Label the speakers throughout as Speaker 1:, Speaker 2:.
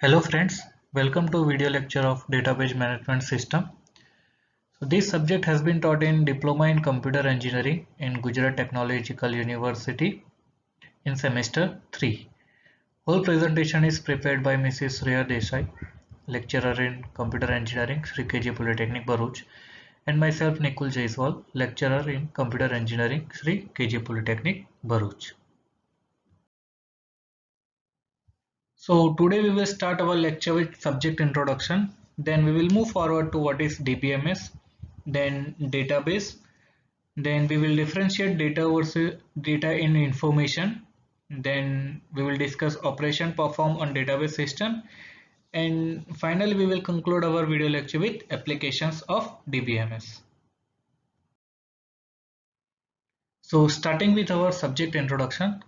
Speaker 1: Hello friends, welcome to video lecture of Database Management System. So this subject has been taught in Diploma in Computer Engineering in Gujarat Technological University in semester 3. Whole presentation is prepared by Mrs. Shreya Desai, lecturer in Computer Engineering, Sri KG Polytechnic Bharuch, and myself Nikul Jaiswal, lecturer in Computer Engineering, Sri KG Polytechnic Bharuch. So today we will start our lecture with subject introduction. Then we will move forward to what is DBMS, then database. Then we will differentiate data versus data in information. Then we will discuss operation performed on database system. And finally we will conclude our video lecture with applications of DBMS. So starting with our subject introduction.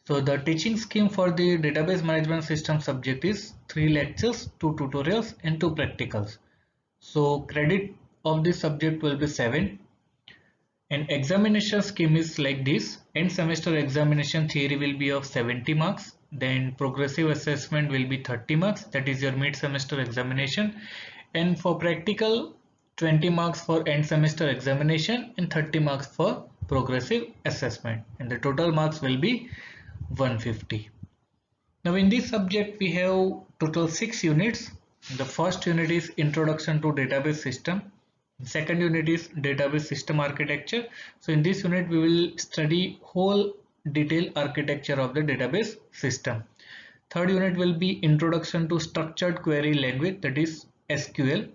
Speaker 1: So the teaching scheme for the database management system subject is 3 lectures, 2 tutorials and 2 practicals. So credit of this subject will be 7. And examination scheme is like this. End semester examination theory will be of 70 marks. Then progressive assessment will be 30 marks. That is your mid semester examination. And for practical 20 marks for end semester examination and 30 marks for progressive assessment. And the total marks will be 150. Now in this subject we have total 6 units. The first unit is Introduction to Database System. The second unit is Database System Architecture. So in this unit we will study whole detailed architecture of the database system. Third unit will be Introduction to Structured Query Language, that is SQL.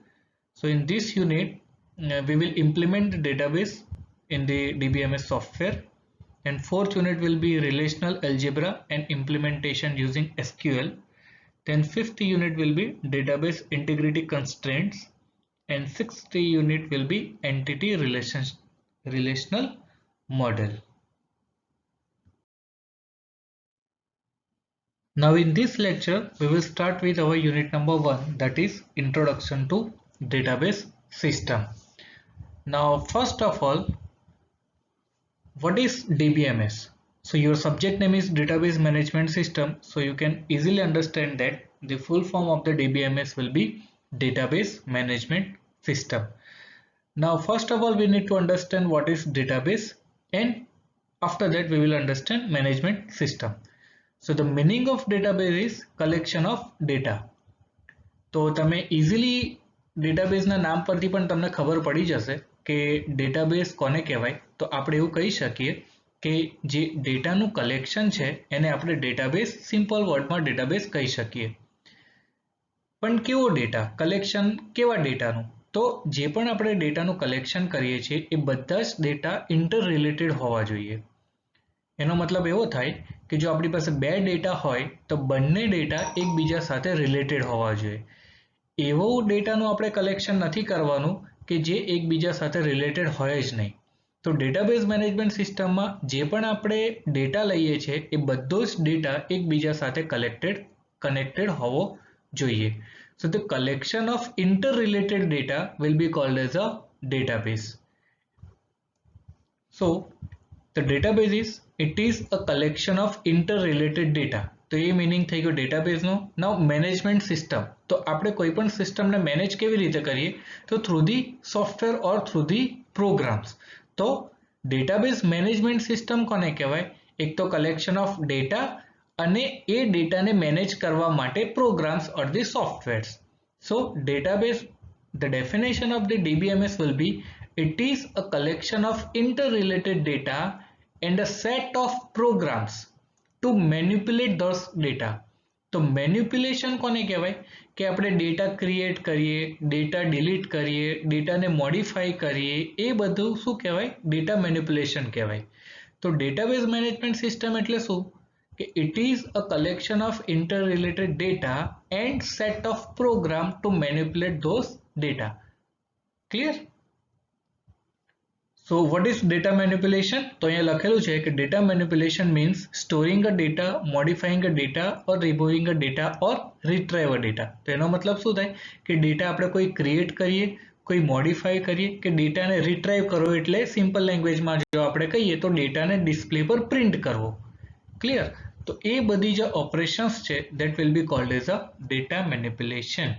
Speaker 1: So in this unit we will implement the database in the DBMS software. And fourth unit will be relational algebra and implementation using SQL. Then fifth unit will be database integrity constraints, and sixth unit will be entity relational model. Now in this lecture we will start with our unit number 1, that is Introduction to Database System. Now first of all, what is DBMS? So your subject name is Database Management System. So you can easily understand that the full form of the DBMS will be Database Management System. Now first of all we need to understand what is database, and after that we will understand management system. So the meaning of database is collection of data. तो તમે easily database ના નામ પરથી પણ તમને ખબર પડી જશે કે ડેટાબેઝ કોને કહેવાય. તો આપણે એવું કહી શકીએ કે જે ડેટાનું કલેક્શન છે એને આપણે ડેટાબેઝ, સિમ્પલ વર્ડમાં ડેટાબેઝ કહી શકીએ. પણ કેવો ડેટા કલેક્શન, કેવા ડેટાનું? તો જે પણ આપણે ડેટાનું કલેક્શન કરીએ છીએ એ બધા જ ડેટા ઇન્ટર રિલેટેડ હોવા જોઈએ. એનો મતલબ એવો થાય કે જો આપણી પાસે બે ડેટા હોય તો બંને ડેટા એકબીજા સાથે રિલેટેડ હોવા જોઈએ. એવો ડેટાનું આપણે કલેક્શન નથી કરવાનું કે જે એકબીજા સાથે રિલેટેડ હોય જ નહીં. તો ડેટાબેઝ મેનેજમેન્ટ સિસ્ટમમાં જે પણ આપણે ડેટા લઈએ છીએ એ બધો જ ડેટા એકબીજા સાથે કનેક્ટેડ હોવો જોઈએ. So the collection of interrelated data will be called as a database. So the database is, it is a collection of interrelated data. તો એ મીનિંગ થઈ ગયો ડેટાબેઝનો. નાઉ મેનેજમેન્ટ સિસ્ટમ, તો આપણે કોઈ પણ સિસ્ટમને મેનેજ કેવી રીતે કરીએ? તો through the software or through the programs. તો ડેટાબેઝ મેનેજમેન્ટ સિસ્ટમ કોને કહેવાય? એક તો કલેક્શન ઓફ ડેટા અને એ ડેટાને મેનેજ કરવા માટે programs or the softwares. So database, the definition of the DBMS will be, it is a collection of interrelated data and a set of programs to manipulate those data. તો manipulation કોને કહેવાય? કે આપણે data create કરીએ, data delete કરીએ, ડેટાને modify કરીએ, એ બધું શું કહેવાય? ડેટા મેન્યુપ્યુલેશન કહેવાય. તો ડેટાબેઝ મેનેજમેન્ટ સિસ્ટમ એટલે શું? કે it is a collection of interrelated data and set of program to manipulate those data. Clear? So what is data manipulation? તો અહીંયા લખેલું છે કે data manipulation means storing a data, modifying a data or removing a data or retrieve a data. તો એનો મતલબ શું થાય કે ડેટા આપણે કોઈ ક્રિએટ કરીએ, કોઈ મોડિફાઈ કરીએ કે ડેટાને રિટ્રાઈવ કરવો, એટલે સિમ્પલ લેંગ્વેજમાં જો આપણે કહીએ તો ડેટાને ડિસ્પ્લે પર પ્રિન્ટ કરવો. ક્લિયર? તો એ બધી જે ઓપરેશન્સ છે that will be called as a data manipulation.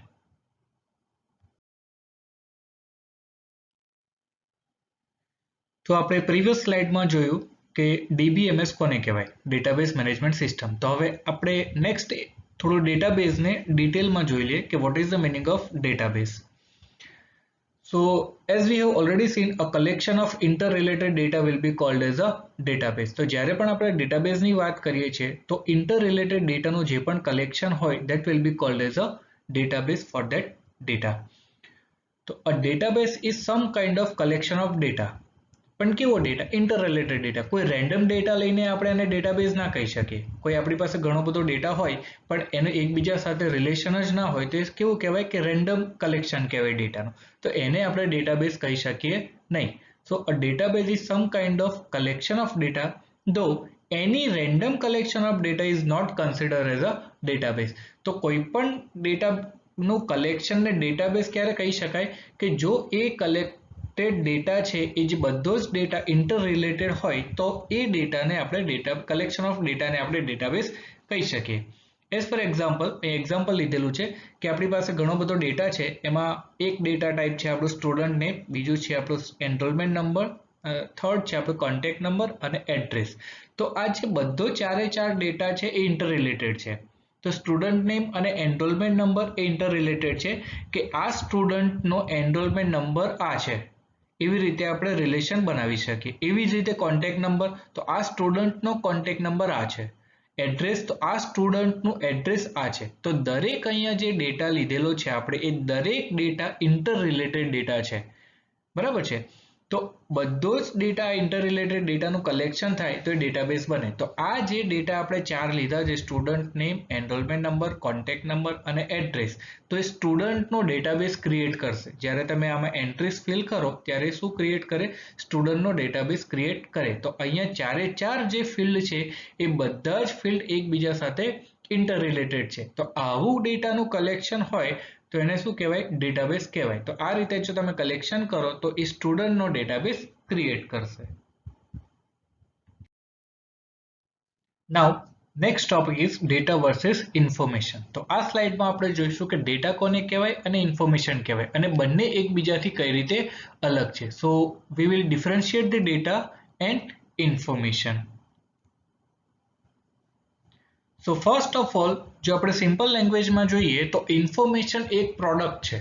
Speaker 1: તો આપણે પ્રીવિયસ સ્લાઇડમાં જોયું કે DBMS કોને કહેવાય, ડેટાબેઝ મેનેજમેન્ટ સિસ્ટમ. તો હવે આપણે નેક્સ્ટ થોડું ડેટાબેઝને ડિટેલમાં જોઈ લઈએ કે what is the meaning of database. So as we have already seen, a collection of interrelated data will be called as a database. તો જ્યારે પણ આપણે ડેટાબેઝની વાત કરીએ છીએ તો interrelated ડેટાનું જે પણ કલેક્શન હોય that will be called as a database for that data. તો a database is some kind of collection of data. પણ કેવો ડેટા? ઇન્ટરરિલેટેડ ડેટા. કોઈ રેન્ડમ ડેટા લઈને આપણે એને ડેટાબેઝ ના કહી શકીએ. કોઈ આપણી પાસે ઘણો બધો ડેટા હોય પણ એનો એકબીજા સાથે રિલેશન જ ના હોય તો એ કેવું કહેવાય કે રેન્ડમ કલેક્શન કહેવાય ડેટાનું. તો એને આપણે ડેટાબેઝ કહી શકીએ નહીં. So a database is some kind of collection of data though any random collection of data is not consider as a database. તો કોઈ પણ ડેટાનું કલેક્શનને ડેટાબેઝ ક્યારે કહી શકાય કે જો એ ડેટા છે એ જે બધો જ ડેટા ઇન્ટર રિલેટેડ હોય તો એ ડેટાને આપણે કલેક્શન ઓફ ડેટાને આપણે ડેટાબેઝ કહી શકીએ. એઝ ફોર એક્ઝામ્પલ લીધેલું છે કે આપણી પાસે ઘણો બધો ડેટા છે. એમાં એક ડેટા ટાઈપ છે આપણું સ્ટુડન્ટ નેમ, બીજું છે આપણું એનરોલમેન્ટ નંબર, થર્ડ છે આપણો કોન્ટેક્ટ નંબર અને એડ્રેસ. તો આ જે બધો ચારે ચાર ડેટા છે એ ઇન્ટર રિલેટેડ છે. તો સ્ટુડન્ટ નેમ અને એનરોલમેન્ટ નંબર એ ઇન્ટર રિલેટેડ છે કે આ સ્ટુડન્ટનો એનરોલમેન્ટ નંબર આ છે. એવી રીતે આપણે રિલેશન બનાવી શકીએ. એવી જ રીતે કોન્ટેક્ટ નંબર, તો આ સ્ટુડન્ટનો કોન્ટેક્ટ નંબર આ છે. એડ્રેસ, તો આ સ્ટુડન્ટનું એડ્રેસ આ છે. તો દરેક અહીંયા જે ડેટા લીધેલો છે આપણે એ દરેક ડેટા ઇન્ટર રિલેટેડ ડેટા છે. બરાબર છે. તો બધો જ ડેટા ઇન્ટર રિલેટેડ ડેટાનું કલેક્શન થાય તો એ ડેટાબેઝ બને. તો આ જે ડેટા આપણે ચાર લીધા છે student name, enrolment number, contact number અને એડ્રેસ, તો એ સ્ટુડન્ટનો ડેટાબેઝ ક્રિએટ કરશે. જ્યારે તમે આમાં એન્ટ્રીઝ ફિલ કરો ત્યારે શું ક્રિએટ કરે? સ્ટુડન્ટનો ડેટાબેઝ ક્રિએટ કરે. તો અહીંયા ચારે ચાર જે ફિલ્ડ છે એ બધા જ ફિલ્ડ એકબીજા સાથે ઇન્ટર રિલેટેડ છે. તો આવું ડેટાનું કલેક્શન હોય તો એને શું કહેવાય? ડેટાબેઝ કહેવાય. તો આ રીતે જો તમે કલેક્શન કરો તો એ સ્ટુડન્ટનો ડેટાબેઝ ક્રિએટ કરશે. Now next topic is data versus information. તો આ સ્લાઇડમાં આપણે જોઈશું કે ડેટા કોને કહેવાય અને ઇન્ફોર્મેશન કહેવાય અને બંને એકબીજાથી કઈ રીતે અલગ છે. So we will differentiate the data and information. So first of all જો આપણે સિમ્પલ લેંગ્વેજમાં જોઈએ તો ઇન્ફોર્મેશન એક પ્રોડક્ટ છે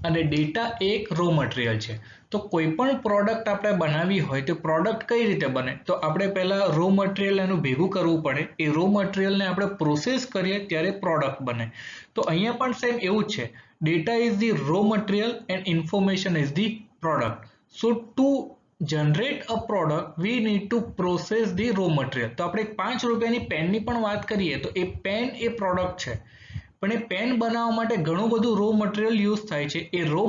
Speaker 1: અને ડેટા એક રો મટીરિયલ છે. તો કોઈ પણ પ્રોડક્ટ આપણે બનાવવી હોય તો પ્રોડક્ટ કઈ રીતે બને? તો આપણે પહેલા રો મટીરિયલ એનું ભેગું કરવું પડે. એ રો મટીરિયલને આપણે પ્રોસેસ કરીએ ત્યારે પ્રોડક્ટ બને. તો અહીંયા પણ સેમ એવું જ છે. Data is the raw material and information is the product. So to generate a product we need to process the raw material. તો આપણે 5 રૂપિયાની પેનની પણ વાત કરીએ તો એ પેન એ પ્રોડક્ટ છે. પણ એ પેન બનાવવા માટે ઘણું બધું રો મટીરિયલ યુઝ થાય છે. એ રો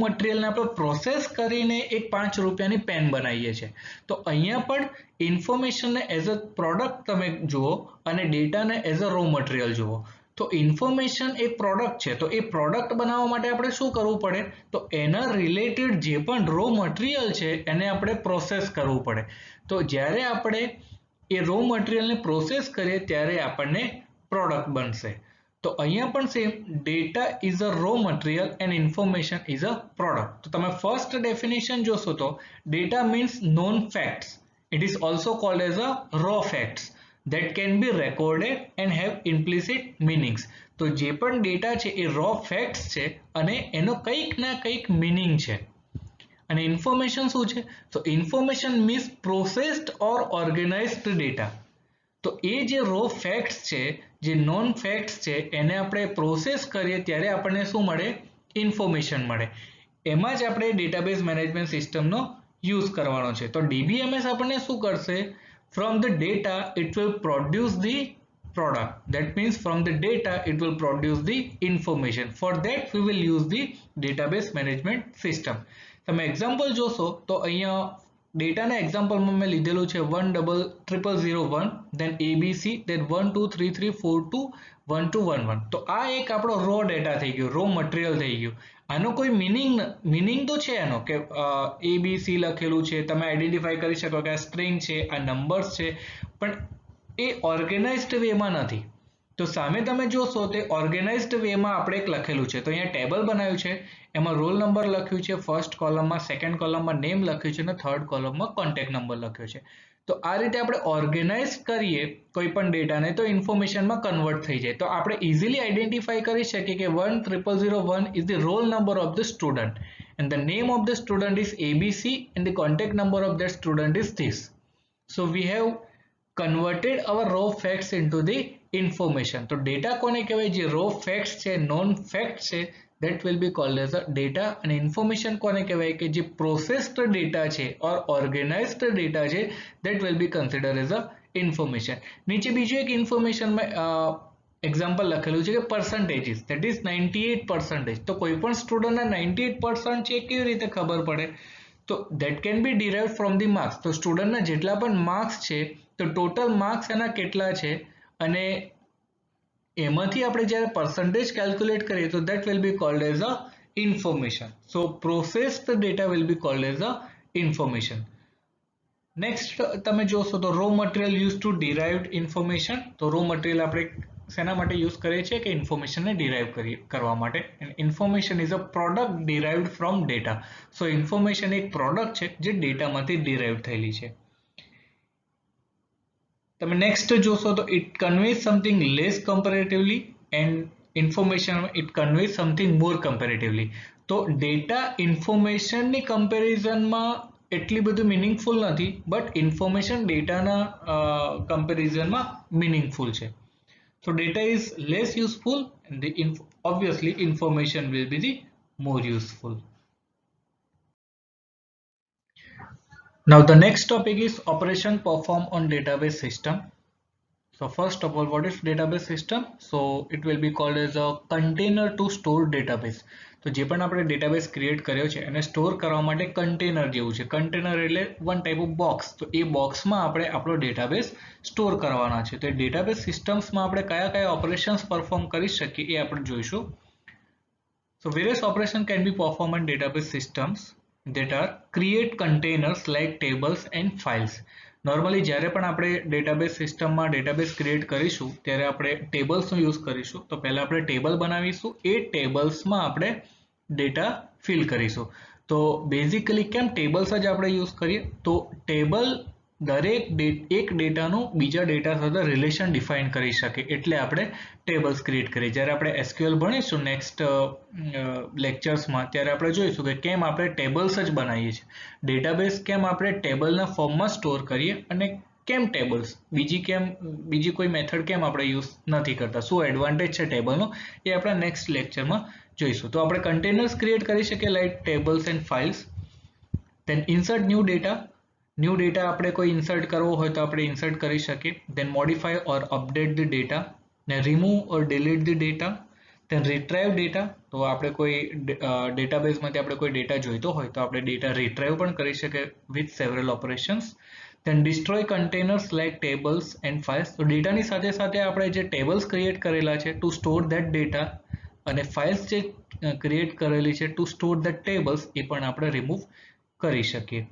Speaker 1: મટીરિયલને આપણે પ્રોસેસ કરીને એક 5 રૂપિયાની પેન બનાવીએ છીએ. તો અહીંયા પણ ઇન્ફોર્મેશનને એઝ અ પ્રોડક્ટ તમે જુઓ અને ડેટાને એઝ અ રો મટીરિયલ જુઓ. તો ઇન્ફોર્મેશન એક પ્રોડક્ટ છે. તો એ પ્રોડક્ટ બનાવવા માટે આપણે શું કરવું પડે? તો એના રિલેટેડ જે પણ રો મટીરિયલ છે એને આપણે પ્રોસેસ કરવું પડે. તો જ્યારે આપણે એ રો મટીરિયલને પ્રોસેસ કરીએ ત્યારે આપણને પ્રોડક્ટ બનશે. તો અહીંયા પણ same data is a raw material and information is a product. તો તમે ફર્સ્ટ ડેફિનેશન જોશો તો data means known facts. It is also called as a raw facts that can be recorded and have implicit meanings. તો જે પણ data છે એ row facts છે અને એનો કંઈક ના કંઈક મીનિંગ છે. અને ઇન્ફોર્મેશન શું છે? તો ઇન્ફોર્મેશન મીન્સ પ્રોસેસ્ડ ઓર ઓર્ગેનાઇઝડ ડેટા. તો એ જે રો ફેક્ટ્સ છે, જે નોન ફેક્ટ્સ છે, એને આપણે પ્રોસેસ કરીએ ત્યારે આપણને શું મળે? ઇન્ફોર્મેશન મળે. એમાં જ આપણે ડેટાબેઝ મેનેજમેન્ટ સિસ્ટમનો યુઝ કરવાનો છે. તો DBMS આપણને શું કરશે? From the data it will produce the product. That means from the data it will produce the information. For that we will use the database management system. તમે example જોશો તો અહીંયા ડેટાના એક્ઝામ્પલમાં મેં લીધેલું છે 10001 then ABC then 123342 1211. તો આ એક આપણો રો ડેટા થઈ ગયો, રો મટીરિયલ થઈ ગયું. આનો કોઈ મીનિંગ તો છે એનો કે ABC લખેલું છે, તમે આઈડેન્ટિફાઈ કરી શકો કે આ સ્ટ્રિંગ છે, આ નંબર્સ છે, પણ એ ઓર્ગેનાઇઝડ વેમાં નથી. તો સામે તમે જોશો તે ઓર્ગેનાઇઝડ વેમાં આપણે એક લખેલું છે. તો અહીંયા ટેબલ બનાવ્યું છે, એમાં રોલ નંબર લખ્યું છે, ફર્સ્ટ કોલમમાં, સેકન્ડ કોલમમાં નેમ લખ્યું છે અને થર્ડ કોલમમાં કોન્ટેક્ટ નંબર લખ્યો છે. તો આ રીતે આપણે ઓર્ગેનાઇઝ કરીએ કોઈ પણ ડેટાને તો ઇન્ફોર્મેશનમાં કન્વર્ટ થઈ જાય. તો આપણે ઇઝીલી આઈડેન્ટિફાઈ કરી શકીએ કે 10001 is the roll number of the student and the name of the student is ABC and the contact number of that student is this. So we have converted our raw facts into the information. તો data કોને કહેવાય? જે row facts છે, non fact છે, that will be called as a data. અને information કોને કહેવાય? કે જે પ્રોસેસ્ડ ડેટા છે ઓર ઓર્ગેનાઇઝડ ડેટા છે, that will be considered as a information. નીચે બીજું એક ઇન્ફોર્મેશનમાં એક્ઝામ્પલ લખેલું છે કે percentages, that is 98%. તો કોઈ પણ સ્ટુડન્ટના 98% છે કેવી રીતે ખબર પડે? તો that can be derived from the marks. તો સ્ટુડન્ટના જેટલા પણ માર્ક્સ છે તો ટોટલ માર્ક્સ એના કેટલા છે અને એમાંથી આપણે જ્યારે percentage calculate કરીએ તો that will be called as a information. So processed data will be called as a information. Next તમે જોશો તો raw material used to derived information. તો raw material આપણે શેના માટે યુઝ કરીએ છીએ? કે ઇન્ફોર્મેશનને ડિરાઈવ કરવા માટે. Information is a product derived from data. So information એક પ્રોડક્ટ છે જે ડેટામાંથી ડિરાઈવ થયેલી છે. તમે નેક્સ્ટ જોશો તો it conveys something less comparatively and information it conveys something more comparatively. તો ડેટા ઇન્ફોર્મેશનની કમ્પેરિઝનમાં એટલી બધું મિનિંગફુલ નથી, બટ ઇન્ફોર્મેશન ડેટાના કમ્પેરિઝનમાં મિનિંગફુલ છે. So data is less useful and obviously information will be the more useful. Now the next topic is operation performed on database system. So first of all, what is database system? So it will be called as a container to store database. તો જે પણ આપણે database create કર્યો છે એને store કરવા માટે container જેવું છે. કન્ટેનર એટલે વન ટાઈપ ઓફ બોક્સ. તો એ બોક્સમાં આપણે આપણો ડેટાબેઝ સ્ટોર કરવાના છે. તો એ ડેટાબેઝ સિસ્ટમ્સમાં આપણે કયા કયા ઓપરેશન્સ પરફોર્મ કરી શકીએ એ આપણે જોઈશું. So various operations can be performed in database systems that are create containers like tables and files. Normally જ્યારે પણ આપણે ડેટાબેઝ સિસ્ટમમાં ડેટાબેઝ ક્રિએટ કરીશું ત્યારે આપણે ટેબલ્સનો યુઝ કરીશું. તો પહેલા આપણે ટેબલ બનાવીશું, એ ટેબલ્સમાં આપણે ડેટા ફિલ કરીશું. તો બેઝિકલી કેમ ટેબલ્સ જ આપણે યુઝ કરીએ? તો ટેબલ દરેક એક ડેટાનું બીજા ડેટા સાથે રિલેશન ડિફાઇન કરી શકે એટલે આપણે ટેબલ્સ ક્રિએટ કરીએ. જ્યારે આપણે એસક્યુએલ ભણીશું નેક્સ્ટ લેક્ચર્સમાં ત્યારે આપણે જોઈશું કે કેમ આપણે ટેબલ્સ જ બનાવીએ છીએ, ડેટાબેઝ કેમ આપણે ટેબલના ફોર્મમાં સ્ટોર કરીએ અને કેમ ટેબલ્સ, બીજી કોઈ મેથડ કેમ આપણે યુઝ નથી કરતા, શું એડવાન્ટેજ છે ટેબલનો એ આપણે નેક્સ્ટ લેક્ચરમાં જોઈશું. તો આપણે કન્ટેનર્સ ક્રિએટ કરી શકીએ like tables and files. Then insert new data. New data આપણે કોઈ ઇન્સર્ટ કરવો હોય તો આપણે ઇન્સર્ટ કરી શકીએ. Then modify or update the data. ને remove or delete the data. Then retrieve data. તો આપણે કોઈ ડેટાબેઝમાંથી આપણે કોઈ ડેટા જોઈતો હોય તો આપણે ડેટા રિટ્રાઈવ પણ કરી શકીએ with several operations. Then destroy containers like tables and files. તો ડેટાની સાથે સાથે આપણે જે ટેબલ્સ ક્રિએટ કરેલા છે ટુ સ્ટોર ધેટ ડેટા અને ફાઇલ્સ જે ક્રિએટ કરેલી છે ટુ સ્ટોર ધેટ ટેબલ્સ એ પણ આપણે રિમૂવ કરી શકીએ.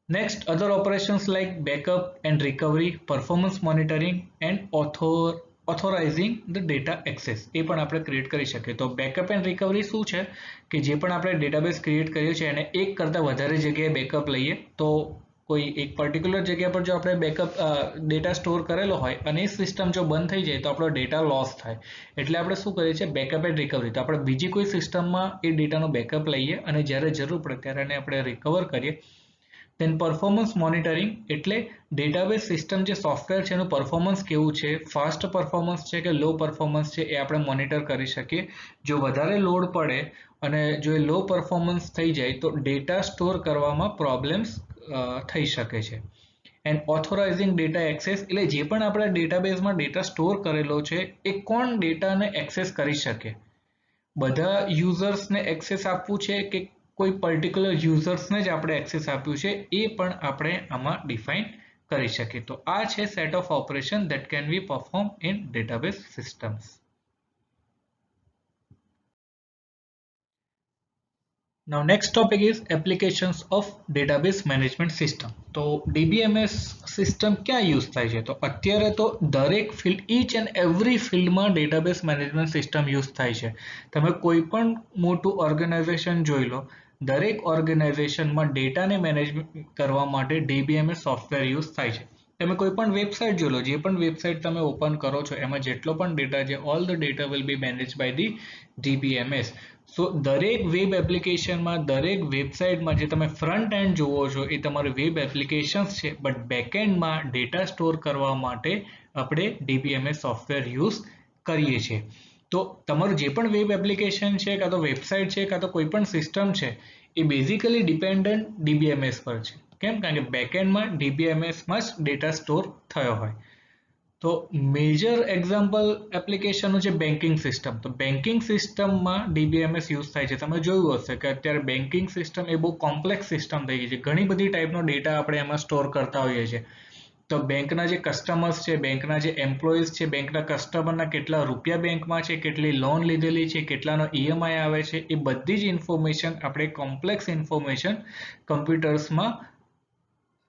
Speaker 1: Next, other operations like backup and recovery, performance monitoring and authorizing the data access એ પણ આપણે ક્રિએટ કરી શકીએ. તો બેકઅપ એન્ડ રિકવરી શું છે કે જે પણ આપણે ડેટાબેઝ ક્રિએટ કર્યો છે એને એક કરતાં વધારે જગ્યાએ બેકઅપ લઈએ. તો કોઈ એક પર્ટિક્યુલર જગ્યા પર જો આપણે બેકઅપ ડેટા સ્ટોર કરેલો હોય અને એ સિસ્ટમ જો બંધ થઈ જાય તો આપણો ડેટા લોસ થાય. એટલે આપણે શું કરીએ છીએ? Backup and recovery. તો આપણે બીજી કોઈ સિસ્ટમમાં એ ડેટાનો બેકઅપ લઈએ અને જ્યારે જરૂર પડે ત્યારે એને આપણે રિકવર કરીએ. ધેન પરફોર્મન્સ મોનિટરિંગ એટલે ડેટાબેઝ સિસ્ટમ જે સોફ્ટવેર છે એનું પરફોર્મન્સ કેવું છે, ફાસ્ટ પરફોર્મન્સ છે કે લો પરફોર્મન્સ છે એ આપણે મોનિટર કરી શકીએ. જો વધારે લોડ પડે અને જો એ લો પરફોર્મન્સ થઈ જાય તો ડેટા સ્ટોર કરવામાં પ્રોબ્લેમ્સ થઈ શકે છે. એન્ડ ઓથોરાઇઝિંગ ડેટા એક્સેસ એટલે જે પણ આપણે ડેટાબેઝમાં ડેટા સ્ટોર કરેલો છે એ કોણ ડેટાને એક્સેસ કરી શકે, બધા યુઝર્સને એક્સેસ આપવું છે કે કોઈ પર્ટિક્યુલર યુઝર્સને જ આપણે એક્સેસ આપ્યું છે એ પણ આપણે આમાં ડિફાઇન કરી શકીએ. તો આ છે set of operation that can be perform in database systems. Now next topic is applications of database management system. તો DBMS સિસ્ટમ ક્યાં યુઝ થાય છે? તો અત્યારે તો દરેક ફિલ્ડ each and every ફિલ્ડમાં database management system યુઝ થાય છે. તમે કોઈ પણ મોટું ઓર્ગેનાઇઝેશન જોઈ લો, દરેક ઓર્ગેનાઇઝેશનમાં ડેટાને મેનેજ કરવા માટે DBMS સોફ્ટવેર યુઝ થાય છે. તમે કોઈ પણ વેબસાઇટ જોઈ લો, જે પણ વેબસાઇટ તમે ઓપન કરો છો એમાં જેટલો પણ ડેટા છે, all the data will be manage by the DBMS. So દરેક વેબ એપ્લિકેશનમાં, દરેક વેબસાઇટમાં જે તમે ફ્રન્ટ એન્ડ જુઓ છો એ તમારી વેબ એપ્લિકેશન્સ છે, બટ બેકએન્ડમાં ડેટા સ્ટોર કરવા માટે આપણે DBMS સોફ્ટવેર યુઝ કરીએ છીએ. તો તમારું જે પણ વેબ એપ્લિકેશન છે, કાં તો વેબસાઇટ છે, કાં તો કોઈ પણ સિસ્ટમ છે, એ બેઝિકલી ડિપેન્ડન્ટ DBMS પર છે. કેમ? કારણ કે બેકએન્ડમાં DBMSમાં જ ડેટા સ્ટોર થયો હોય. તો મેજર એક્ઝામ્પલ એપ્લિકેશનનું છે બેન્કિંગ સિસ્ટમ. તો બેન્કિંગ સિસ્ટમમાં DBMS યુઝ થાય છે. તમે જોયું હશે કે અત્યારે બેન્કિંગ સિસ્ટમ એ બહુ કોમ્પ્લેક્સ સિસ્ટમ થઈ ગઈ છે. ઘણી બધી ટાઈપનો ડેટા આપણે એમાં સ્ટોર કરતા હોઈએ છીએ. તો બેંકના જે કસ્ટમર્સ છે, બેંકના જે એમ્પ્લોઈઝ છે, બેંકના કસ્ટમરના કેટલા રૂપિયા બેંકમાં છે, કેટલી લોન લીધેલી છે, કેટલાનો EMI આવે છે, એ બધી જ ઇન્ફોર્મેશન આપણે કોમ્પ્લેક્સ ઇન્ફોર્મેશન કમ્પ્યુટર્સમાં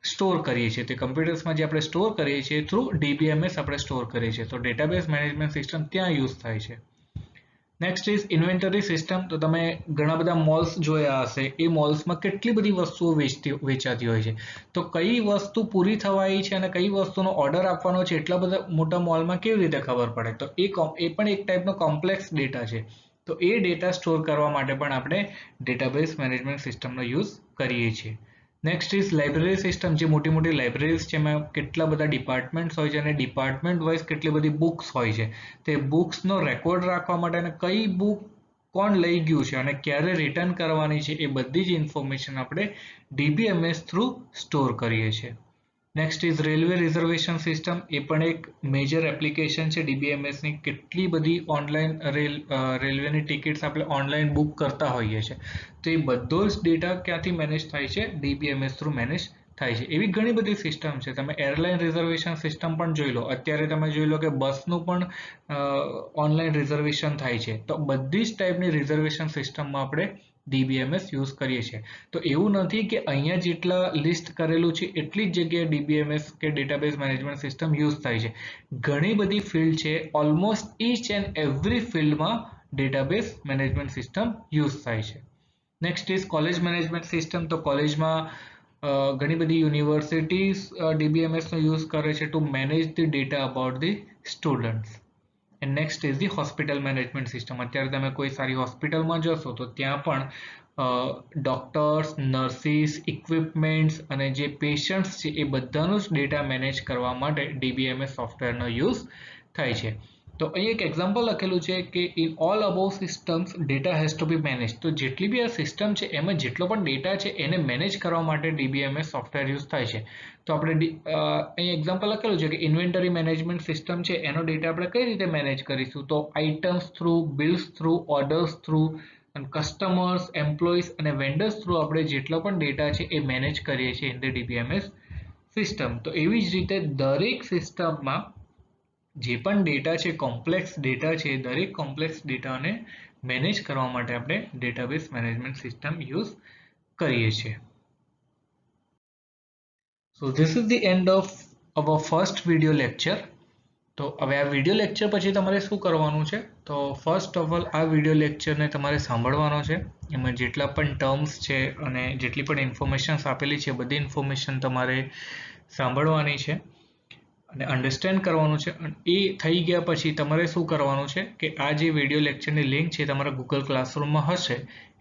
Speaker 1: સ્ટોર કરીએ છીએ. તે કમ્પ્યુટર્સમાં જે આપણે સ્ટોર કરીએ છીએ થ્રુ DBMS આપણે સ્ટોર કરીએ છીએ. તો ડેટાબેઝ મેનેજમેન્ટ સિસ્ટમ ત્યાં યુઝ થાય છે. Next is inventory system. તો તમે ઘણા બધા મોલ્સ જોયા હશે, એ મોલ્સમાં કેટલી બધી વસ્તુઓ વેચાતી હોય છે. તો કઈ વસ્તુ પૂરી થવાઈ છે અને કઈ વસ્તુનો ઓર્ડર આપવાનો છે, એટલા બધા મોટા મોલમાં કેવી રીતે ખબર પડે? તો એ પણ એક ટાઈપનો કોમ્પ્લેક્સ ડેટા છે. તો એ ડેટા સ્ટોર કરવા માટે પણ આપણે ડેટાબેઝ મેનેજમેન્ટ સિસ્ટમનો યુઝ કરીએ છીએ. Next is library system. જે મોટી મોટી લાઇબ્રેરીઝ છે એમાં કેટલા બધા ડિપાર્ટમેન્ટ્સ હોય છે અને ડિપાર્ટમેન્ટ વાઇઝ કેટલી બધી બુક્સ હોય છે. તે બુક્સનો રેકોર્ડ રાખવા માટે અને કઈ બુક કોણ લઈ ગયું છે અને ક્યારે રિટર્ન કરવાની છે, એ બધી જ ઇન્ફોર્મેશન આપણે DBMS થ્રુ સ્ટોર કરીએ છીએ. Next is railway reservation system. એ પણ એક મેજર એપ્લિકેશન છે DBMSની. કેટલી બધી ઓનલાઈન રેલવેની ટિકિટ્સ આપણે ઓનલાઈન બુક કરતા હોઈએ છીએ. તો એ બધો જ ડેટા ક્યાંથી મેનેજ થાય છે? DBMS થ્રુ મેનેજ થાય છે. એવી ઘણી બધી સિસ્ટમ છે. તમે એરલાઇન રિઝર્વેશન સિસ્ટમ પણ જોઈ લો. અત્યારે તમે જોઈ લો કે બસનું પણ ઓનલાઈન રિઝર્વેશન થાય છે. તો બધી જ ટાઈપની રિઝર્વેશન સિસ્ટમમાં આપણે DBMS યુઝ કરીએ છીએ. તો એવું નથી કે અહીંયા જેટલા લિસ્ટ કરેલું છે એટલી જ જગ્યાએ DBMS કે ડેટાબેઝ મેનેજમેન્ટ સિસ્ટમ યુઝ થાય છે. ઘણી બધી ફિલ્ડ છે, ઓલમોસ્ટ ઈચ એન્ડ એવરી ફિલ્ડમાં ડેટાબેઝ મેનેજમેન્ટ સિસ્ટમ યુઝ થાય છે. Next is college management system. તો કોલેજમાં ઘણી બધી યુનિવર્સિટીઝ DBMS નો યુઝ કરે છે two manage the data about the students. And next is the hospital management system. અત્યારે તમે કોઈ સારી હોસ્પિટલમાં જશો તો ત્યાં પણ ડોક્ટર્સ, નર્સિસ, ઇક્વિપમેન્ટ્સ અને જે પેશન્ટ્સ છે એ બધાનો જ ડેટા મેનેજ કરવા માટે DBMS સોફ્ટવેરનો યુઝ થાય છે. તો અહીં એક એક્ઝામ્પલ લખેલું છે કે in all above systems data has to be manage. તો જેટલી બી આ સિસ્ટમ છે એમાં જેટલો પણ ડેટા છે એને મેનેજ કરવા માટે DBMS સોફ્ટવેર યુઝ થાય છે. તો આપણે અહીં એક્ઝામ્પલ લખેલું છે કે ઇન્વેન્ટરી મેનેજમેન્ટ સિસ્ટમ છે, એનો ડેટા આપણે કઈ રીતે મેનેજ કરીશું? તો items through, bills through, orders through, customers, employees અને વેન્ડર્સ થ્રુ આપણે જેટલો પણ ડેટા છે એ મેનેજ કરીએ છીએ ઇન ધ DBMS સિસ્ટમ. તો એવી જ રીતે દરેક સિસ્ટમમાં જે પણ ડેટા છે, કોમ્પ્લેક્સ ડેટા છે, દરેક કોમ્પ્લેક્સ ડેટાને મેનેજ કરવા માટે આપણે ડેટાબેઝ મેનેજમેન્ટ સિસ્ટમ યુઝ કરીએ છીએ. So this is the end of our first video lecture. તો હવે આ વિડીયો લેક્ચર પછી તમારે શું કરવાનું છે? તો ફર્સ્ટ ઓફ ઓલ આ વિડીયો લેક્ચરને તમારે સાંભળવાનો છે. એમાં જેટલા પણ ટર્મ્સ છે અને જેટલી પણ ઇન્ફોર્મેશન્સ આપેલી છે બધી ઇન્ફોર્મેશન તમારે સાંભળવાની છે અને અન્ડરસ્ટેન્ડ કરવાનું છે. એ થઈ ગયા પછી તમારે શું કરવાનું છે કે આ જે વિડીયો લેક્ચરની લિંક છે તમારા ગૂગલ ક્લાસરૂમમાં હશે.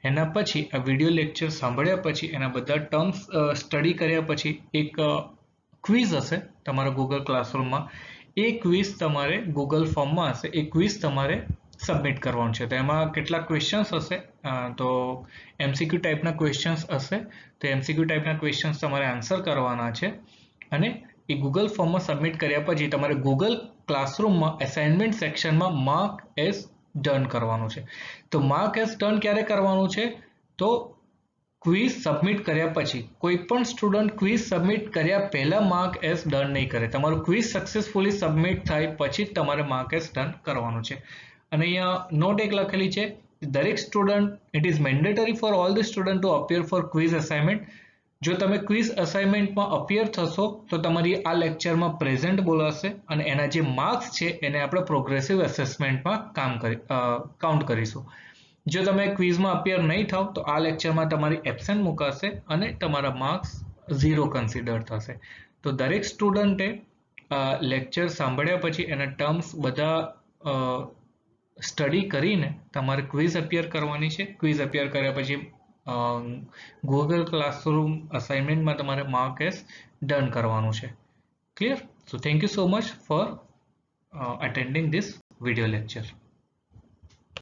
Speaker 1: એના પછી આ વિડીયો લેક્ચર સાંભળ્યા પછી એના બધા ટર્મ્સ સ્ટડી કર્યા પછી એક ક્વિઝ હશે તમારા ગૂગલ ક્લાસરૂમમાં. એ ક્વિઝ તમારે ગૂગલ ફોર્મમાં હશે. એ ક્વિઝ તમારે સબમિટ કરવાનું છે. તો એમાં કેટલાક ક્વેશ્ચન્સ હશે. તો MCQ ટાઈપના ક્વેશ્ચન્સ હશે. તો MCQ ટાઈપના ક્વેશ્ચન્સ તમારે આન્સર કરવાના છે અને એ ગૂગલ ફોર્મમાં સબમિટ કર્યા પછી તમારે ગૂગલ ક્લાસરૂમમાં અસાઇનમેન્ટ સેક્શનમાં માર્ક એઝ ડન કરવાનું છે. તો માર્ક એઝ ડન ક્યારે કરવાનું છે? તો ક્વિઝ સબમિટ કર્યા પછી. કોઈ પણ સ્ટુડન્ટ ક્વિઝ સબમિટ કર્યા પહેલા માર્ક એઝ ડન નહીં કરે. તમારું ક્વિઝ સક્સેસફુલી સબમિટ થાય પછી જ તમારે માર્ક એઝ ડન કરવાનું છે. અને અહીંયા નોટ એક લખેલી છે દરેક student, it is mandatory for all the student to appear for quiz assignment. જો તમે ક્વિઝ અસાઇનમેન્ટમાં અપિયર થશો તો તમારી આ લેક્ચરમાં પ્રેઝન્ટ બોલાશે અને એના જે માર્ક્સ છે એને આપણે પ્રોગ્રેસિવ એસેસમેન્ટમાં કાઉન્ટ કરીશું. જો તમે ક્વિઝમાં અપિયર નહીં થાવ તો આ લેક્ચરમાં તમારી એબસેન્ટ મુકાશે અને તમારા માર્ક્સ 0 કન્સિડર થશે. તો દરેક સ્ટુડન્ટે લેક્ચર સાંભળ્યા પછી એના ટર્મ્સ બધા સ્ટડી કરીને તમારે ક્વિઝ અપિયર કરવાની છે. ક્વિઝ અપિયર કર્યા પછી ગૂગલ ક્લાસરૂમ અસાઇનમેન્ટમાં તમારે માર્ક એસ ડન કરવાનું છે. Clear? So thank you so much for attending this video lecture.